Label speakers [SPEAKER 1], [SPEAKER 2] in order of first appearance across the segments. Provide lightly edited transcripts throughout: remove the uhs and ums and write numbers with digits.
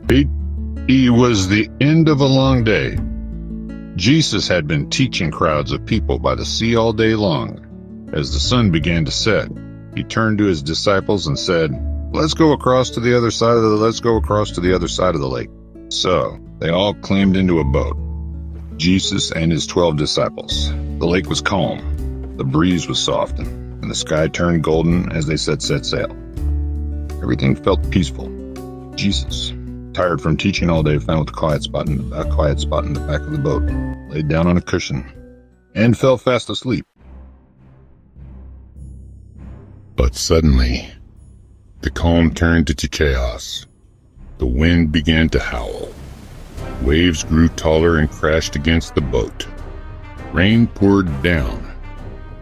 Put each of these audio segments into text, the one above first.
[SPEAKER 1] It was the end of a long day. Jesus had been teaching crowds of people by the sea all day long. As the sun began to set, he turned to his disciples and said, Let's go across to the other side of the lake. So they all climbed into a boat, Jesus and his 12 disciples. The lake was calm, the breeze was softened, and the sky turned golden as they set sail. Everything felt peaceful. Jesus, tired from teaching all day, found a quiet spot in the back of the boat, laid down on a cushion, and fell fast asleep. But suddenly, the calm turned to chaos. The wind began to howl. Waves grew taller and crashed against the boat. Rain poured down.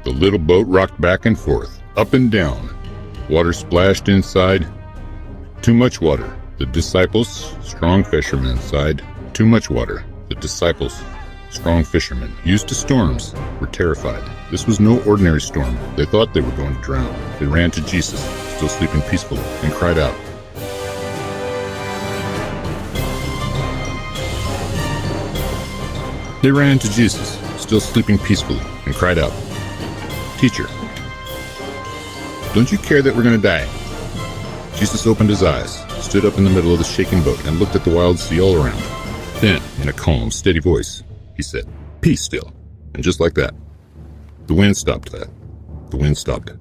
[SPEAKER 1] The little boat rocked back and forth, up and down. Water splashed inside. Too much water. The disciples, strong fishermen, sighed. Too much water. The disciples, strong fishermen, used to storms, were terrified. This was no ordinary storm. They thought they were going to drown. They ran to Jesus, still sleeping peacefully, and cried out. They ran to Jesus, still sleeping peacefully, and cried out, Teacher, don't you care that we're going to die? Jesus opened his eyes, stood up in the middle of the shaking boat, and looked at the wild sea all around. Then, in a calm, steady voice, he said, Peace still. And just like that, the wind stopped that. The wind stopped.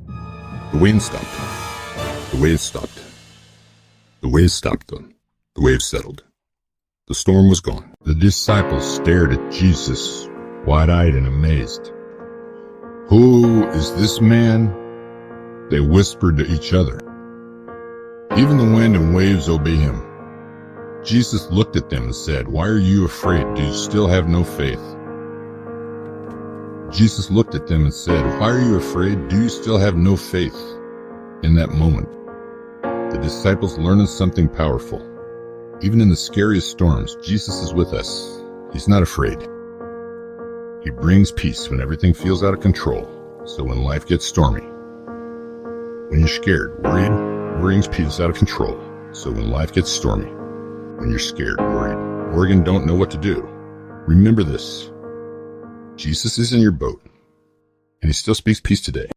[SPEAKER 1] The wind stopped. The waves stopped. The waves stopped them. The waves settled. The storm was gone. The disciples stared at Jesus, wide-eyed and amazed. Who is this man? They whispered to each other. Even the wind and waves obey him. Jesus looked at them and said, Why are you afraid? Do you still have no faith? Jesus looked at them and said, Why are you afraid? Do you still have no faith? In that moment, the disciples learned something powerful. Even in the scariest storms, Jesus is with us. He's not afraid. He brings peace when everything feels out of control. So when life gets stormy, when you're scared, worried, brings peace out of control. So when life gets stormy, when you're scared, worried, and don't know what to do, remember this. Jesus is in your boat, and he still speaks peace today.